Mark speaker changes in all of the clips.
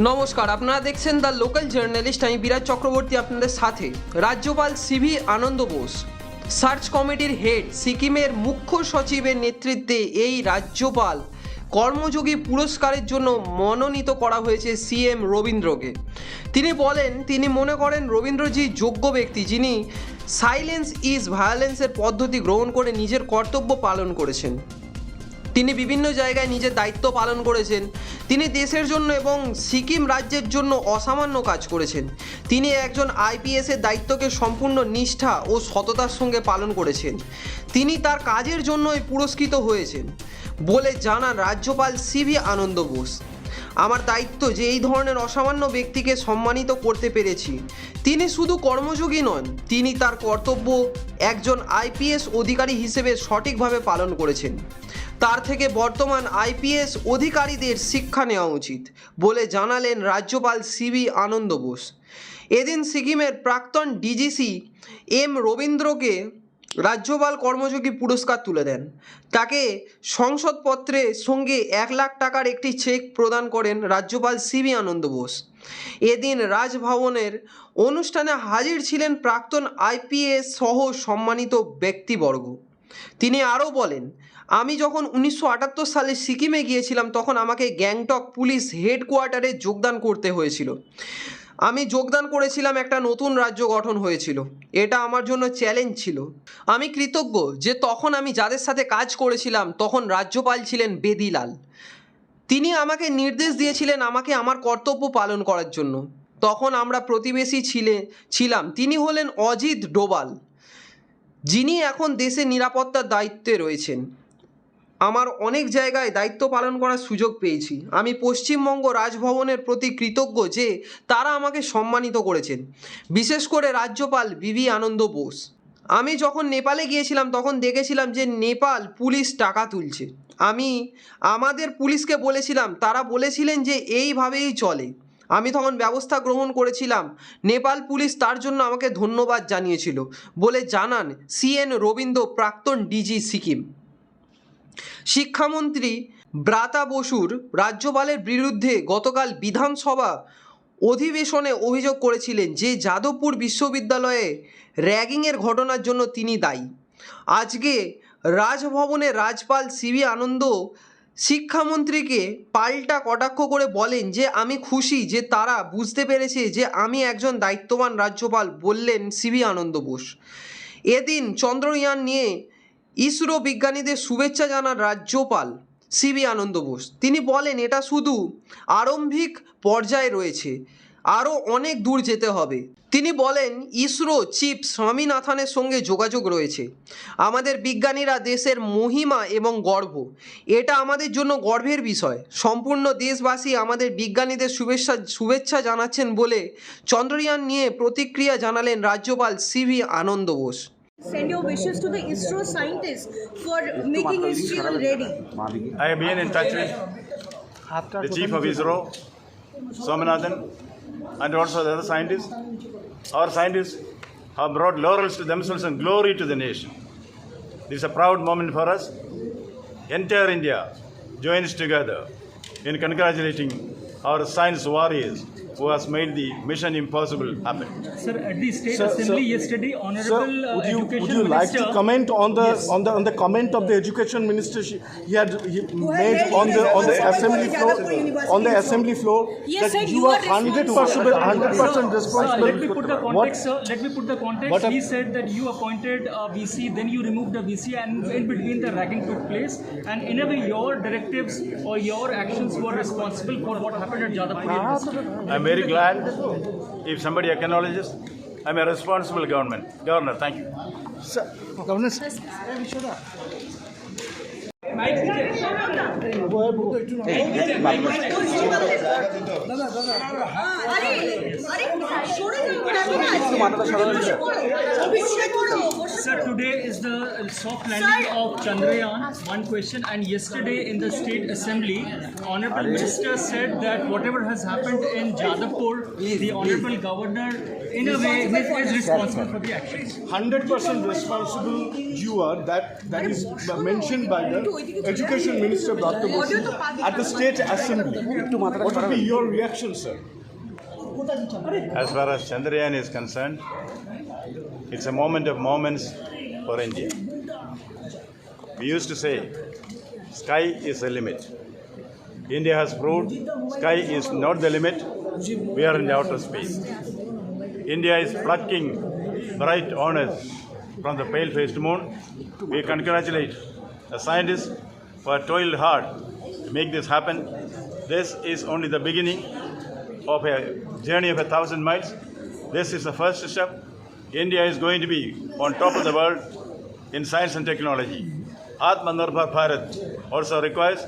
Speaker 1: নমস্কার, আপনারা দেখছেন দ্য লোকাল জার্নালিস্ট। আমি বিরাজ চক্রবর্তী আপনাদের সাথে। রাজ্যপাল সিভি আনন্দ বোস সার্চ কমিটির হেড, সিকিমের মুখ্য সচিবের নেতৃত্বে এই রাজ্যপাল কর্মযোগী পুরস্কারের জন্য মনোনীত করা হয়েছে সিএম রবীন্দ্রকে। তিনি বলেন, তিনি মনে করেন রবীন্দ্রজি যোগ্য ব্যক্তি, যিনি সাইলেন্স ইজ ভায়োলেন্সের পদ্ধতি গ্রহণ করে নিজের কর্তব্য পালন করেছেন। তিনি বিভিন্ন জায়গায় নিজের দায়িত্ব পালন করেছেন। তিনি দেশের জন্য এবং সিকিম রাজ্যের জন্য অসামান্য কাজ করেছেন। তিনি একজন আইপিএসের দায়িত্বকে সম্পূর্ণ নিষ্ঠা ও সততার সঙ্গে পালন করেছেন। তিনি তার কাজের জন্যই পুরস্কৃত হয়েছেন বলে জানান রাজ্যপাল সিভি আনন্দ বোস। আমার দায়িত্ব যে এই ধরনের অসামান্য ব্যক্তিকে সম্মানিত করতে পেরেছি। তিনি শুধু কর্মযোগী নন, তিনি তার কর্তব্য একজন আইপিএস অধিকারী হিসেবে সঠিকভাবে পালন করেছেন। তার থেকে বর্তমান আইপিএস অধিকারীদের শিক্ষা নেওয়া উচিত বলে জানালেন রাজ্যপাল সিভি আনন্দ বোস। এদিন সিকিমের প্রাক্তন ডিজিসি এম রবীন্দ্রকে রাজ্যপাল কর্মযোগী পুরস্কার তুলে দেন। তাকে সংসদপত্রের সঙ্গে 1 লাখ টাকার একটি চেক প্রদান করেন রাজ্যপাল সিভি আনন্দ বোস। এদিন রাজভবনের অনুষ্ঠানে হাজির ছিলেন প্রাক্তন আইপিএস সহ সম্মানিত ব্যক্তিবর্গ। তিনি আরও বলেন, আমি যখন 1978 সালে সিকিমে গিয়েছিলাম তখন আমাকে গ্যাংটক পুলিশ হেডকোয়ার্টারে যোগদান করতে হয়েছিল। আমি যোগদান করেছিলাম, একটা নতুন রাজ্য গঠন হয়েছিল। এটা আমার জন্য চ্যালেঞ্জ ছিল। আমি কৃতজ্ঞ যে তখন আমি যাদের সাথে কাজ করেছিলাম তখন রাজ্যপাল ছিলেন বেদিলাল। তিনি আমাকে নির্দেশ দিয়েছিলেন আমাকে আমার কর্তব্য পালন করার জন্য। তখন আমরা প্রতিবেশী ছিলাম। তিনি হলেন অজিত ডোভাল, যিনি এখন দেশের নিরাপত্তার দায়িত্বে রয়েছেন। আমার অনেক জায়গায় দায়িত্ব পালন করার সুযোগ পেয়েছি। আমি পশ্চিমবঙ্গ রাজভবনের প্রতি কৃতজ্ঞ যে তারা আমাকে সম্মানিত করেছেন, বিশেষ করে রাজ্যপাল বিবি আনন্দ বোস। আমি যখন নেপালে গিয়েছিলাম তখন দেখেছিলাম যে নেপাল পুলিশ টাকা তুলছে। আমি আমাদের পুলিশকে বলেছিলাম, তারা বলেছিলেন যে এইভাবেই চলে। আমি তখন ব্যবস্থা গ্রহণ করেছিলাম। নেপাল পুলিশ তার জন্য আমাকে ধন্যবাদ জানিয়েছিল বলে জানান সিএন রবীন্দ্র, প্রাক্তন ডিজি সিকিম। শিক্ষামন্ত্রী ব্রাতা বসুর রাজ্যপালের বিরুদ্ধে গতকাল বিধানসভা অধিবেশনে অভিযোগ করেছিলেন যে যাদবপুর বিশ্ববিদ্যালয়ে র্যাগিংয়ের ঘটনার জন্য তিনি দায়ী। আজকে রাজভবনে রাজ্যপাল সিভি আনন্দ শিক্ষামন্ত্রীকে পাল্টা কটাক্ষ করে বলেন যে আমি খুশি যে তারা বুঝতে পেরেছে যে আমি একজন দায়িত্ববান রাজ্যপাল, বললেন সিভি আনন্দ বোস। এদিন চন্দ্রযান নিয়ে ইসরো বিজ্ঞানীদের শুভেচ্ছা জানান রাজ্যপাল সিভি আনন্দ বোস। তিনি বলেন, এটা শুধু আরম্ভিক পর্যায়ে রয়েছে, আরও অনেক দূর যেতে হবে। তিনি বলেন, ইসরো চিফ স্বামীনাথনের সঙ্গে যোগাযোগ রয়েছে। আমাদের বিজ্ঞানীরা দেশের মহিমা এবং গর্ব, এটা আমাদের জন্য গর্বের বিষয়। সম্পূর্ণ দেশবাসী আমাদের বিজ্ঞানীদের শুভেচ্ছা জানাচ্ছেন বলে চন্দ্রযান নিয়ে প্রতিক্রিয়া জানালেন রাজ্যপাল C V Ananda Bose.
Speaker 2: Send your wishes to the ISRO scientists for making his children ready.
Speaker 3: I have been in touch with the chief of ISRO, Swaminathan, and also the other scientists. Our scientists have brought laurels to themselves and glory to the nation. This is a proud moment for us. Entire India joins together in congratulating our science warriors who has made the mission impossible happen.
Speaker 4: Sir, at the State Assembly yesterday, Honorable Education
Speaker 5: would you
Speaker 4: Minister...
Speaker 5: like to comment on the comment of the Education Minister he made on the assembly floor
Speaker 2: Yes,
Speaker 5: that
Speaker 2: sir,
Speaker 5: you are 100% responsible.
Speaker 4: Let me put the context, sir. Let me put the context. He said that you appointed a VC, then you removed the VC, and in between the ragging took place. And in a way, your directives or your actions were responsible for what happened at Jadavpur University.
Speaker 3: I'm very glad if somebody acknowledges I'm a responsible governor. Thank you.
Speaker 5: Sir, Governor,
Speaker 4: Sir, today is the soft landing of Chandrayaan. One question, and yesterday in the State Assembly, Honorable Minister said that whatever has happened in Jadavpur, the Honorable Governor, in a way, is responsible for the actions.
Speaker 5: 100% responsible you are. That is mentioned by the Education Minister Dr. Bose at the State Assembly. What would be your reaction, sir?
Speaker 3: As far as Chandrayaan is concerned, it's a moment of moments for India. We used to say, sky is the limit. India has proved sky is not the limit. We are in the outer space. India is plucking bright honors from the pale-faced moon. We congratulate the scientists who have toiled hard to make this happen. This is only the beginning of a journey of 1,000 miles. This is the first step. India is going to be on top of the world in science and technology. Atmanirbhar Bharat also requires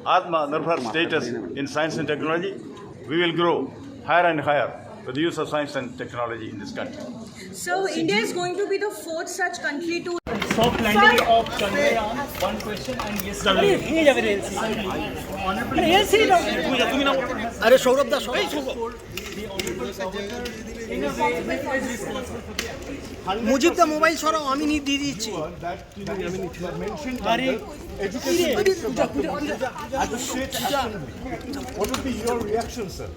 Speaker 3: Atmanirbhar status in science and technology. We will grow higher and higher with the use of science and technology in this country.
Speaker 2: So India is going to be the fourth such country to
Speaker 4: Soft landing of Chandrayaan, one question, and yesterday, honorable
Speaker 6: अरे सौरभ दा Saurabh
Speaker 4: in a way is responsible for the action.
Speaker 6: मुझे तो mobile Saurabh আমি নি দিয়ে দিচ্ছি
Speaker 5: That you mentioned that the Education Minister Dr. Bose at the State Assembly. What would be your reaction, sir?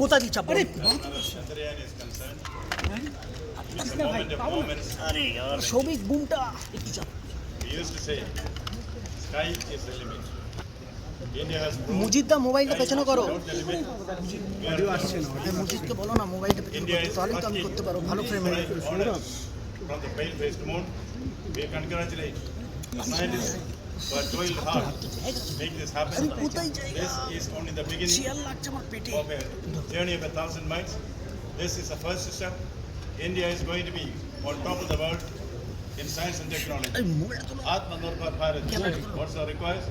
Speaker 6: কোথা দি চাপ
Speaker 3: Chandrayaan is concerned, it's a moment of moments.
Speaker 6: আরে यार Soumik বুমটা
Speaker 3: We used to say, sky is the limit. India has proved
Speaker 6: মুজিদ দা মোবাইলটা পেছনে করো
Speaker 3: not the limit. We are
Speaker 6: মুজিদকে বলো না মোবাইলটা পেছনে
Speaker 3: India
Speaker 6: করো
Speaker 3: is
Speaker 6: তাহলে তো আমি করতে পারবো ভালো ফ্রেমে
Speaker 3: plucking honors from the pale-faced moon. We congratulate the scientists who have toiled hard to make this happen.
Speaker 6: কোথায় যাই
Speaker 3: This is only the beginning
Speaker 6: শিয়াল লাগছে আমার পেটে
Speaker 3: of a journey of 1,000 miles. This is the first step. India is going to be on top of the world in science and technology.
Speaker 6: এই মোবাইলটা তো
Speaker 3: Atmanirbhar Bharat also requires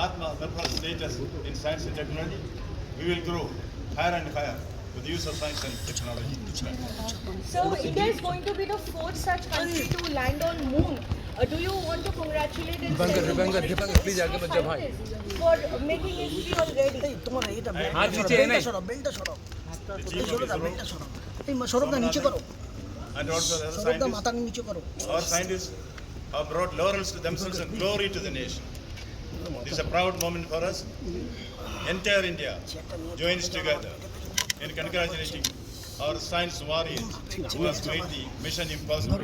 Speaker 3: Atmanirbhar status in science and technology. We will grow higher and higher with the use of science and technology.
Speaker 2: So India is going to be the fourth such country to land on moon. Do you want to congratulate and scientists for making history already?
Speaker 6: এই তোমার এটা বেলটা সরব বেলটা সরব এই সরব বেলটা সরব এই সরব দা নিচে করো
Speaker 3: And also the other
Speaker 6: সরব দা
Speaker 3: scientists,
Speaker 6: মাথা নিচে করো
Speaker 3: our scientists have brought laurels to themselves and glory to the nation. This is a proud moment for us. Entire India joins together in congratulating our science warriors who have made the mission impossible.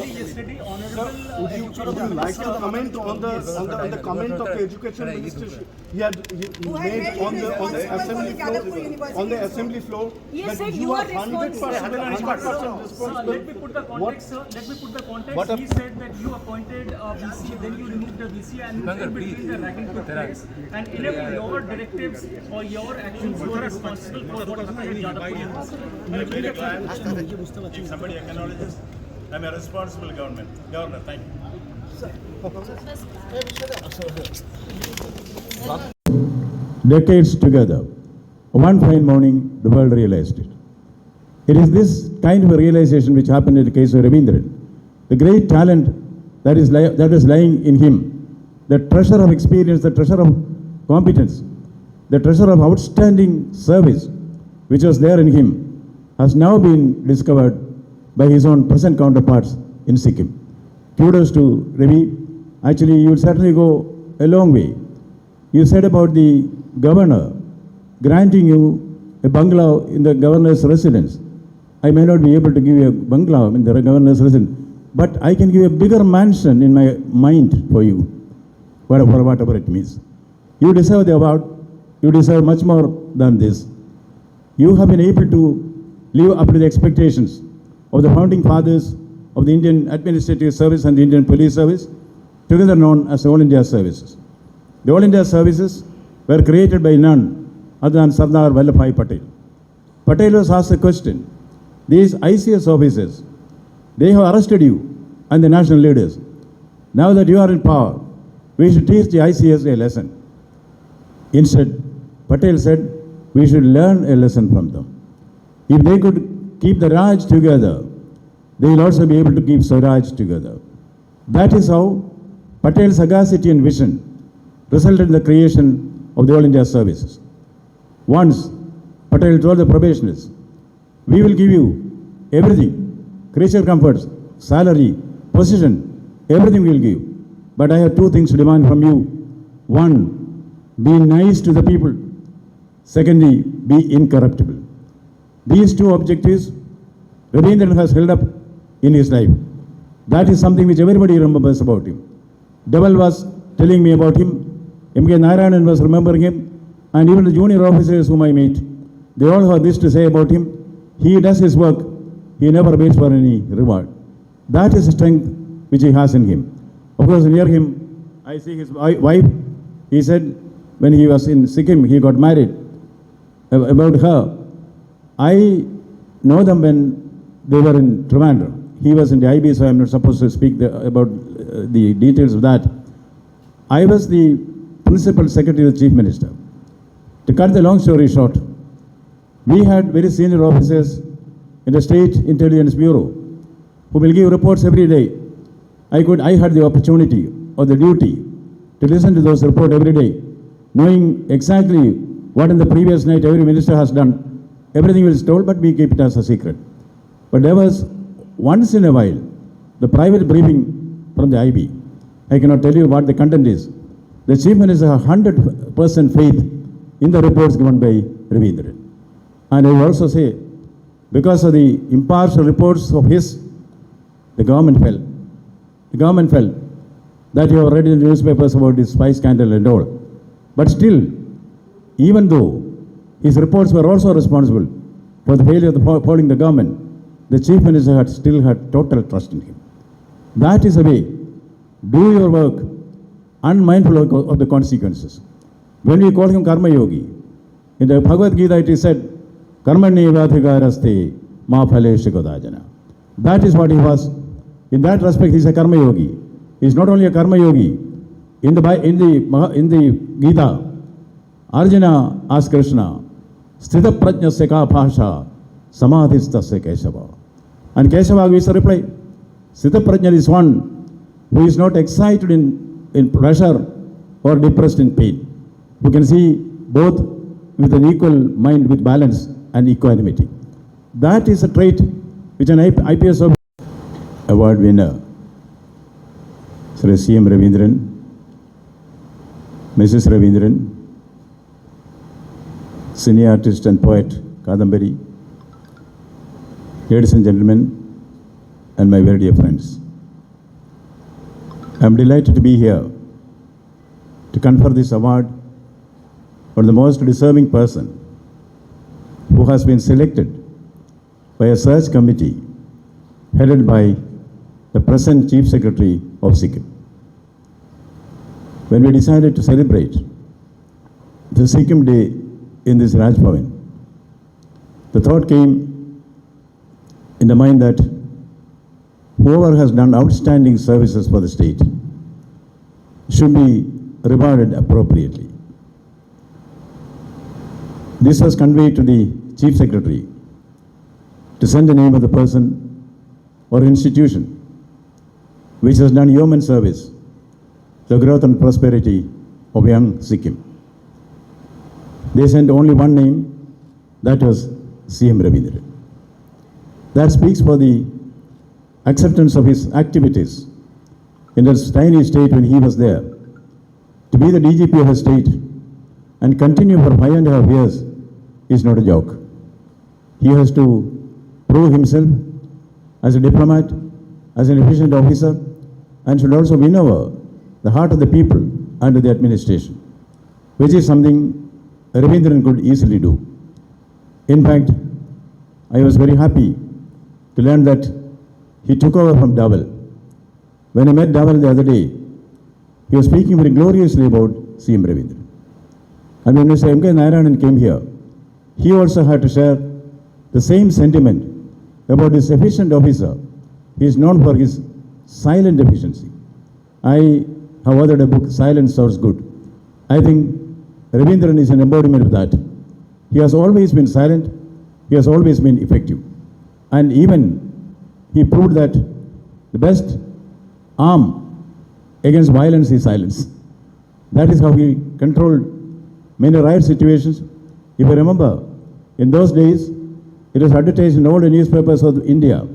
Speaker 4: Yesterday, honorable
Speaker 5: Would you like to comment on the comment of the Education Minister he made on the assembly floor
Speaker 2: He
Speaker 5: that
Speaker 2: said
Speaker 5: you
Speaker 2: you
Speaker 5: are
Speaker 2: are
Speaker 5: 100% responsible.
Speaker 4: let me put the context, sir. Let me put the context. He said that you appointed VC, then you removed the VC, and in between the ragging took place. And in your directives or your actions, you are responsible for what happened in Jadavpur.
Speaker 3: I'm very glad if somebody acknowledges I'm a responsible governor. Thank you.
Speaker 7: Decades together, one fine morning, the world realized it. It is this kind of a realization which happened in the case of Ravindran. The great talent that is lying in him, the treasure of experience, the treasure of competence, the treasure of outstanding service which was there in him has now been discovered by his own present counterparts in Sikkim. Kudos to Ravi. Actually, you will certainly go a long way. You said about the governor granting you a bungalow in the governor's residence. I may not be able to give you a bungalow in the governor's residence, but I can give you a bigger mansion in my mind for you, whatever it means. You deserve the award. You deserve much more than this. You have been able to live up to the expectations of the founding fathers of the Indian Administrative Service and the Indian Police Service, together known as the All India Services. The All India Services were created by none other than Sardar Vallabhbhai Patel. Patel was asked a question. These ICS officers, they have arrested you and the national leaders. Now that you are in power, we should teach the ICS a lesson. Instead, Patel said, we should learn a lesson from them. If they could keep the Raj together, they will also be able to keep Swaraj together. That is how Patel's sagacity and vision resulted in the creation of the All India Services. Once, Patel told the probationers, we will give you everything, creature comforts, salary, position, everything we will give. but I have two things to demand from you. One, be nice to the people. Secondly, be incorruptible. These two objectives Ravindran has held up in his life. That is something which everybody remembers about him. Deval was telling me about him. M.K. Narayanan was remembering him. And even the junior officers whom I meet, they all have this to say about him. He does his work. He never waits for any reward. That is the strength which he has in him. Of course, near him, I see his wife. He said when he was in Sikkim, he got married. About her, I know them when they were in Trivandrum. He was in the IB, so I am not supposed to speak about the details of that. I was the principal secretary of the Chief Minister. To cut the long story short, we had very senior officers in the State Intelligence Bureau who will give reports every day. I had the opportunity or the duty to listen to those reports every day, knowing exactly what in the previous night every minister has done. Everything was told, but we keep it as a secret. But there was once in a while the private briefing from the IB. I cannot tell you what the content is. The Chief Minister has 100% faith in the reports given by Ravindran. And I will also say, because of the impartial reports of his, the government fell. The government fell. That you have read in the newspapers about this spy scandal and all. But still, even though his reports were also responsible for the failure of following the government, the Chief Minister still had total trust in him. That is the way. Do your work, unmindful of the consequences. When we call him Karmayogi, in the Bhagavad Gita it is said, Karmanyevadhikaraste ma phaleshu kodajana. That is what he was. In that respect, he is a Karmayogi. He is not only a Karmayogi. In the Gita, Arjuna asked Krishna, Sthita prajnasya ka bhasha samadhistasya Keshava. And Keshava gives a reply. Sthita prajna is one who is not excited in pleasure or depressed in pain, who can see both with an equal mind with balance and equanimity. That is a trait which an IPS award winner, Sri C.M. Ravindran, Mrs. Ravindran, senior artist and poet Kadambari, ladies and gentlemen, and my very dear friends. I am delighted to be here to confer this award on the most deserving person who has been selected by a search committee headed by the present Chief Secretary of Sikkim. When we decided to celebrate the Sikkim Day in this Raj Bhavan, the thought came in the mind that whoever has done outstanding services for the state should be rewarded appropriately. This was conveyed to the Chief Secretary to send the name of the person or institution which has done human service, the growth and prosperity of young Sikkim. They sent only one name, that was C.M. Ravindran. That speaks for the acceptance of his activities in that tiny state when he was there. To be the DGP of a state and continue for 5.5 years is not a joke. He has to prove himself as a diplomat, as an efficient officer, and should also win over the heart of the people and the administration, which is something Ravindran could easily do. In fact, I was very happy to learn that he took over from Deval. When I met Deval the other day, he was speaking very gloriously about C.M. Ravindran. And when Mr. M.K. Narayanan came here, he also had to share the same sentiment about this efficient officer. He is known for his silent efficiency. I have authored a book, Silence Sounds Good. I think Ravindran is an embodiment of that. He has always been silent. He has always been effective. And even he proved that the best arm against violence is silence. That is how he controlled many riot situations. If you remember, in those days, it was advertised in all the newspapers of India.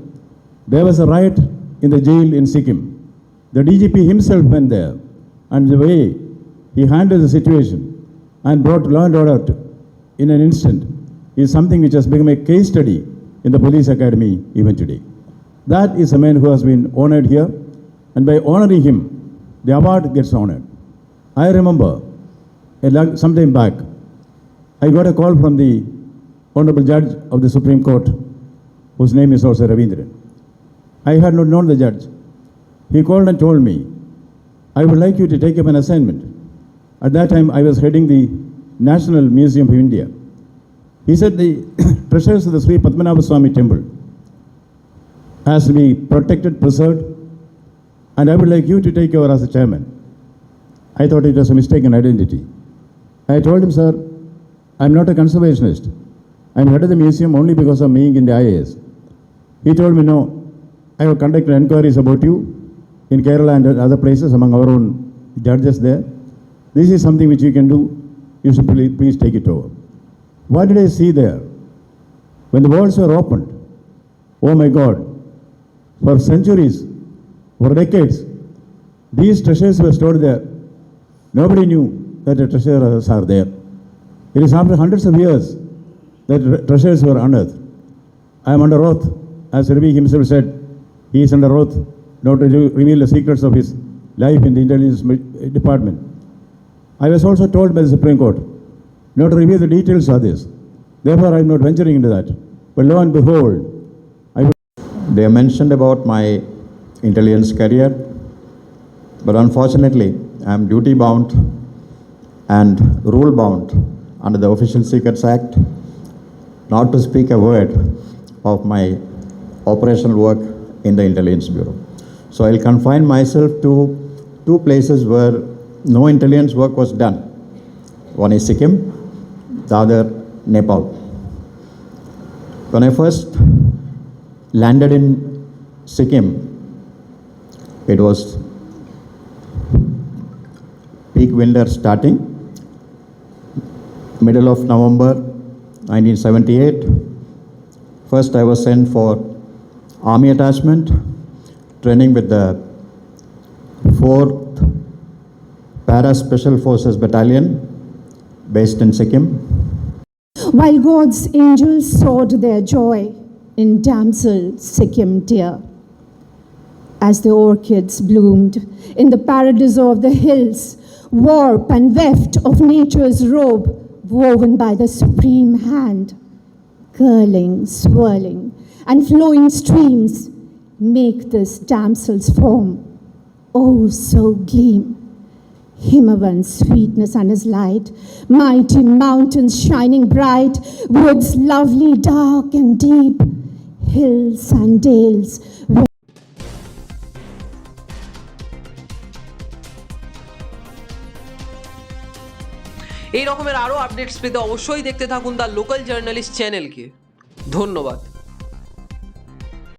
Speaker 7: There was a riot in the jail in Sikkim. The DGP himself went there, and the way he handled the situation and brought law and order in an instant is something which has become a case study in the police academy even today. That is a man who has been honored here, and by honoring him, the award gets honored. I remember some time back, I got a call from the Honorable Judge of the Supreme Court, whose name is also Ravindran. I had not known the judge. He called and told me, I would like you to take up an assignment. At that time, I was heading the National Museum of India. He said the treasures of the Sri Padmanabha Swami temple has to be protected, preserved, and I would like you to take over as the chairman. I thought it was a mistaken identity. I told him, sir, I'm not a conservationist. I'm head of the museum only because of being in the IAS. He told me, no, I have conducted inquiries about you in Kerala and other places among our own judges there. This is something which you can do. You should please take it over. What did I see there? When the walls were opened, oh my God, for centuries, for decades, these treasures were stored there. Nobody knew that the treasures are there. It is after hundreds of years that treasures were unearthed. I am under oath, as Ravi himself said, he is under oath not to reveal the secrets of his life in the intelligence department. I was also told by the Supreme Court not to reveal the details of this. Therefore, I am not venturing into that. But lo and behold,
Speaker 8: they mentioned about my intelligence career, but unfortunately, I am duty bound and rule bound under the Official Secrets Act not to speak a word of my operational work in the Intelligence Bureau. So I'll confine myself to two places where no intelligence work was done. One is Sikkim, the other Nepal. When I first landed in Sikkim, it was peak winter starting, middle of November 1978. First I was sent for army attachment, training with the 4th Para Special Forces Battalion based in Sikkim.
Speaker 9: While God's angels sought their joy in damsel Sikkim dear, as the orchids bloomed in the paradiso of the hills, warp and weft of nature's robe woven by the supreme hand, curling, swirling, and flowing streams make this damsel's form oh so gleam. Himavan's sweetness and his light, mighty mountains shining bright, woods lovely dark and deep, hills and dales.
Speaker 1: এই রকমের আরও updates পেতে অবশ্যই দেখতে থাকুন the local journalist চ্যানেলকে। ধন্যবাদ।